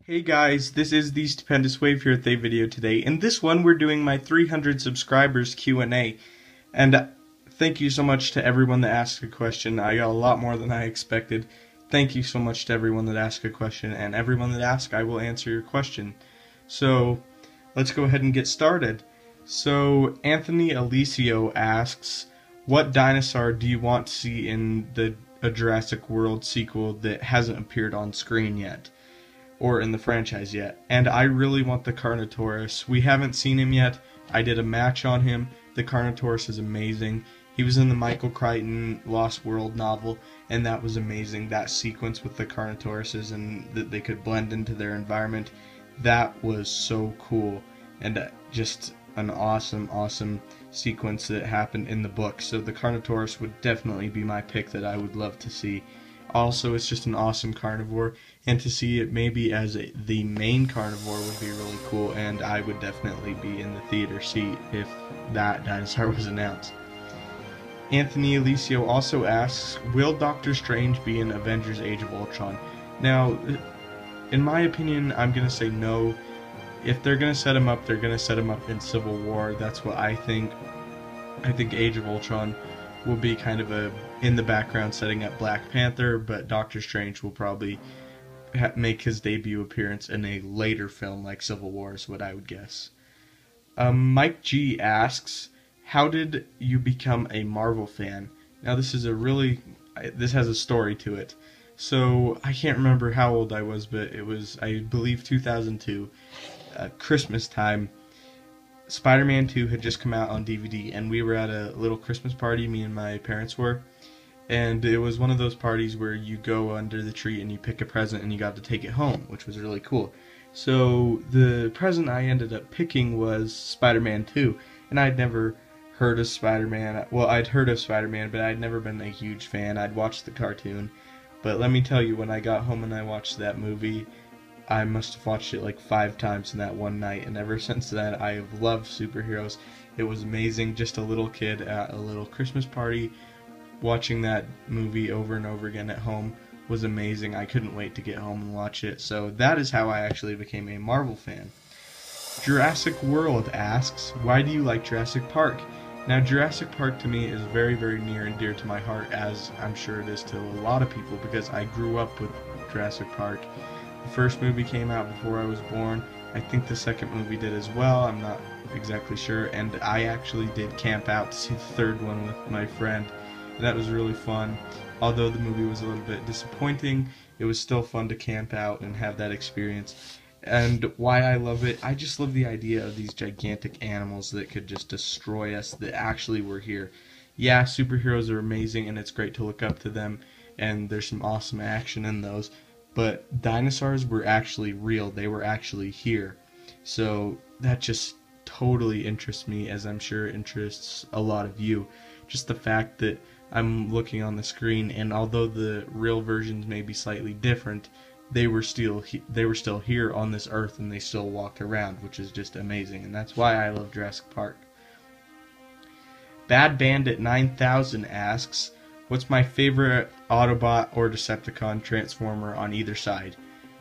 Hey guys, this is the Stupendous Wave here with a video today. In this one, we're doing my 300 subscribers Q&A. And thank you so much to everyone that asked a question. I got a lot more than I expected. Thank you so much to everyone that asked a question, and everyone that asked, I will answer your question. So, let's go ahead and get started. So, Anthony Alicio asks, what Dynastar do you want to see in a Jurassic World sequel that hasn't appeared on screen yet? Or in the franchise yet? And I really want the Carnotaurus. We haven't seen him yet. I did a match on him. The Carnotaurus is amazing. He was in the Michael Crichton Lost World novel, and that was amazing. That sequence with the Carnotauruses and that they could blend into their environment, that was so cool. And just an awesome sequence that happened in the book. So the Carnotaurus would definitely be my pick that I would love to see. Also, it's just an awesome carnivore, and to see it maybe as the main carnivore would be really cool, and I would definitely be in the theater seat if that dinosaur was announced. Anthony Alicio also asks, will Doctor Strange be in Avengers Age of Ultron? Now, in my opinion, I'm going to say no. If they're going to set him up, they're going to set him up in Civil War. That's what I think. I think Age of Ultron will be kind of in the background setting up Black Panther, but Doctor Strange will probably make his debut appearance in a later film like Civil War is what I would guess. Mike G asks, how did you become a Marvel fan? Now this has a story to it. So I can't remember how old I was, but it was, I believe, 2002, Christmas time. Spider-Man 2 had just come out on DVD, and we were at a little Christmas party, me and my parents were, and it was one of those parties where you go under the tree and you pick a present and you got to take it home, which was really cool. So the present I ended up picking was Spider-Man 2, and I'd never heard of Spider-Man. Well, I'd heard of Spider-Man, but I'd never been a huge fan. I'd watched the cartoon, but let me tell you, when I got home and I watched that movie, I must have watched it like 5 times in that one night, and ever since then I have loved superheroes. It was amazing, just a little kid at a little Christmas party watching that movie over and over again at home was amazing. I couldn't wait to get home and watch it. So that is how I actually became a Marvel fan. Jurassic World asks, why do you like Jurassic Park? Now, Jurassic Park to me is very near and dear to my heart, as I'm sure it is to a lot of people, because I grew up with Jurassic Park. The first movie came out before I was born. I think the second movie did as well. I'm not exactly sure. And I actually did camp out to see the third one with my friend. That was really fun. Although the movie was a little bit disappointing, it was still fun to camp out and have that experience. And why I love it, I just love the idea of these gigantic animals that could just destroy us, that actually were here. Yeah, superheroes are amazing and it's great to look up to them, and there's some awesome action in those. But dinosaurs were actually real. They were actually here. So that just totally interests me, as I'm sure it interests a lot of you. Just the fact that I'm looking on the screen, and although the real versions may be slightly different, they were still here on this earth, and they still walked around, which is just amazing. And that's why I love Jurassic Park. Bad Bandit 9000 asks, what's my favorite Autobot or Decepticon Transformer on either side?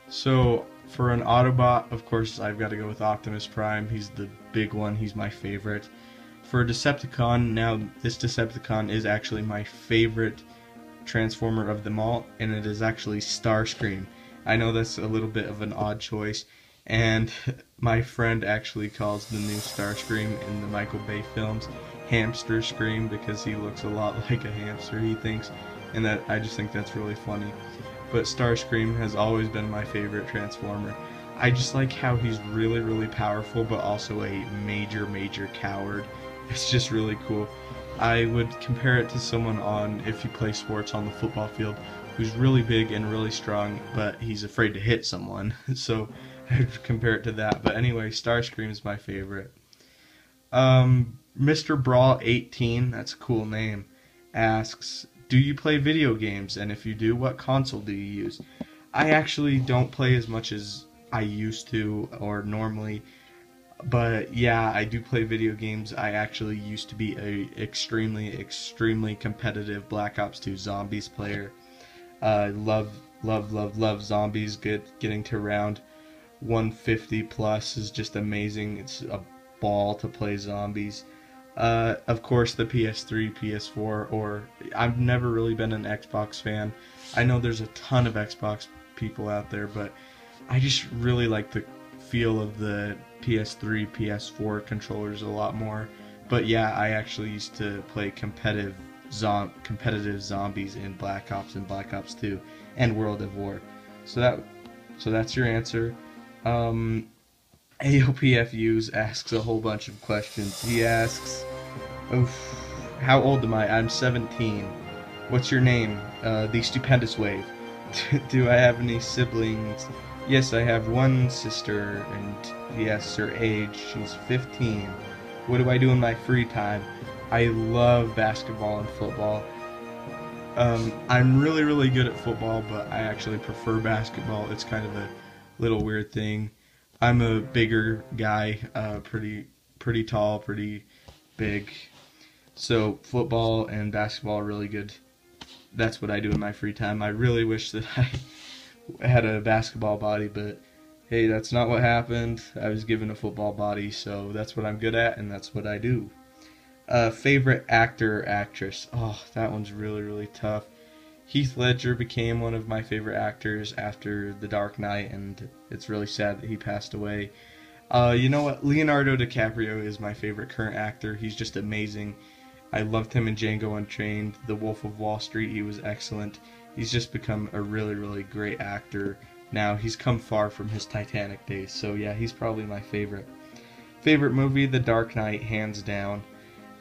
So, for an Autobot, of course, I've got to go with Optimus Prime. He's the big one. He's my favorite. For a Decepticon, now, this Decepticon is actually my favorite Transformer of them all, and it is actually Starscream. I know that's a little bit of an odd choice, and my friend actually calls the new Starscream in the Michael Bay films Hamster Scream, because he looks a lot like a hamster, he thinks, and that I just think that's really funny. But Starscream has always been my favorite Transformer. I just like how he's really powerful, but also a major coward. It's just really cool. I would compare it to someone if you play sports on the football field, who's really big and really strong, but he's afraid to hit someone. So I'd compare it to that. But anyway, Starscream is my favorite. Mr. Brawl 18, that's a cool name, asks, do you play video games, and if you do, what console do you use? I actually don't play as much as I used to or normally, but yeah, I do play video games. I actually used to be a extremely competitive Black Ops 2 Zombies player. Love zombies, getting to round 150 plus is just amazing. It's a ball to play zombies. Of course, the PS3, PS4, or I've never really been an Xbox fan. I know there's a ton of Xbox people out there, but I just really like the feel of the PS3, PS4 controllers a lot more. But yeah, I actually used to play competitive zombies in Black Ops and Black Ops 2 and World of War. So that's your answer. AOPFUs asks a whole bunch of questions. He asks, how old am I? I'm 17. What's your name? The Stupendous Wave. Do I have any siblings? Yes, I have one sister, and yes, her age, she's 15. What do I do in my free time? I love basketball and football. I'm really good at football, but I actually prefer basketball. It's kind of a little weird thing. I'm a bigger guy, pretty tall, pretty big. So football and basketball are really good. That's what I do in my free time. I really wish that I had a basketball body, but hey, that's not what happened. I was given a football body, so that's what I'm good at, and that's what I do. Favorite actor or actress? Oh, that one's really tough. Heath Ledger became one of my favorite actors after The Dark Knight, and it's really sad that he passed away. You know what? Leonardo DiCaprio is my favorite current actor. He's just amazing. I loved him in Django Unchained, The Wolf of Wall Street. He was excellent. He's just become a really great actor now. He's come far from his Titanic days, so yeah, he's probably my favorite. Favorite movie? The Dark Knight, hands down.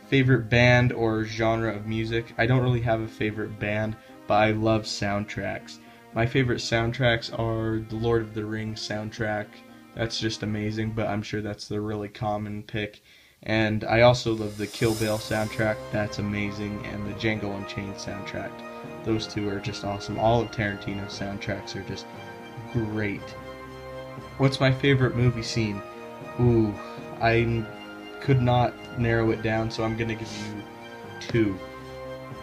Favorite band or genre of music? I don't really have a favorite band, but I love soundtracks. My favorite soundtracks are the Lord of the Rings soundtrack. That's just amazing, but I'm sure that's the really common pick. And I also love the Kill Bill soundtrack. That's amazing. And the Django Unchained soundtrack. Those two are just awesome. All of Tarantino's soundtracks are just great. What's my favorite movie scene? Ooh, I could not narrow it down, so I'm going to give you two.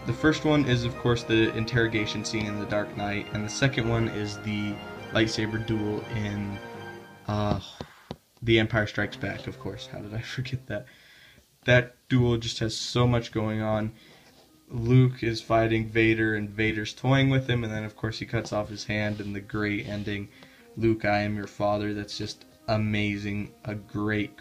The first one is, of course, the interrogation scene in The Dark Knight, and the second one is the lightsaber duel in The Empire Strikes Back, of course. How did I forget that? That duel just has so much going on. Luke is fighting Vader, and Vader's toying with him, and then, of course, he cuts off his hand, and the great ending, Luke, I am your father. That's just amazing. A great.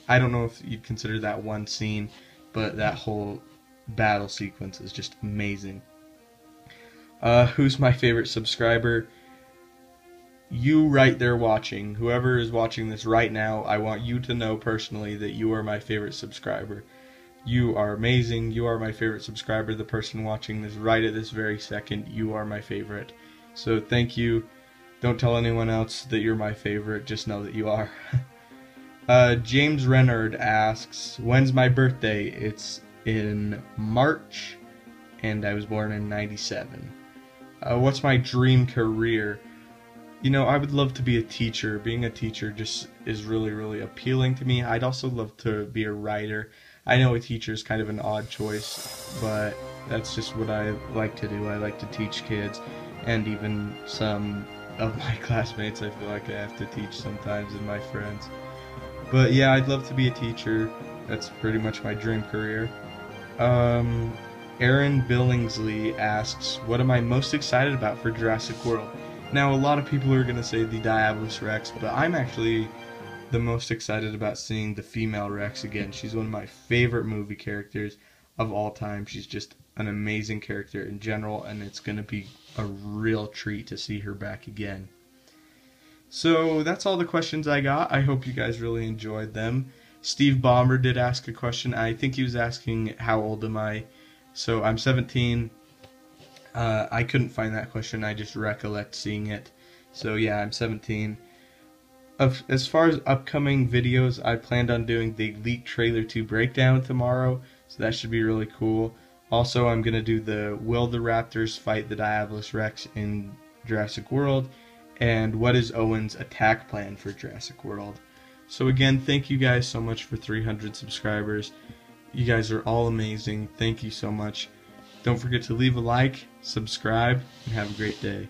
I don't know if you'd consider that one scene, but that whole battle sequence is just amazing. Who's my favorite subscriber? You right there watching. Whoever is watching this right now, I want you to know personally that you are my favorite subscriber. You are amazing. You are my favorite subscriber. The person watching this right at this very second, you are my favorite. So thank you. Don't tell anyone else that you're my favorite. Just know that you are. James Renard asks, when's my birthday? It's in March, and I was born in '97. What's my dream career? You know, I would love to be a teacher. Being a teacher just is really appealing to me. I'd also love to be a writer. I know a teacher is kind of an odd choice, but that's just what I like to do. I like to teach kids, and even some of my classmates I feel like I have to teach sometimes, and my friends. But yeah, I'd love to be a teacher. That's pretty much my dream career. Aaron Billingsley asks, what am I most excited about for Jurassic World? Now, a lot of people are going to say the Diabolus Rex, but I'm actually the most excited about seeing the female Rex again. She's one of my favorite movie characters of all time. She's just an amazing character in general, and it's going to be a real treat to see her back again. So that's all the questions I got. I hope you guys really enjoyed them. Steve Bomber did ask a question. I think he was asking, how old am I? So I'm 17. I couldn't find that question. I just recollect seeing it. So yeah, I'm 17. As far as upcoming videos, I planned on doing the Leak Trailer 2 breakdown tomorrow, so that should be really cool. Also, I'm going to do the Will the Raptors Fight the Diabolus Rex in Jurassic World, and what is Owen's attack plan for Jurassic World. So again, thank you guys so much for 300 subscribers. You guys are all amazing. Thank you so much. Don't forget to leave a like, subscribe, and have a great day.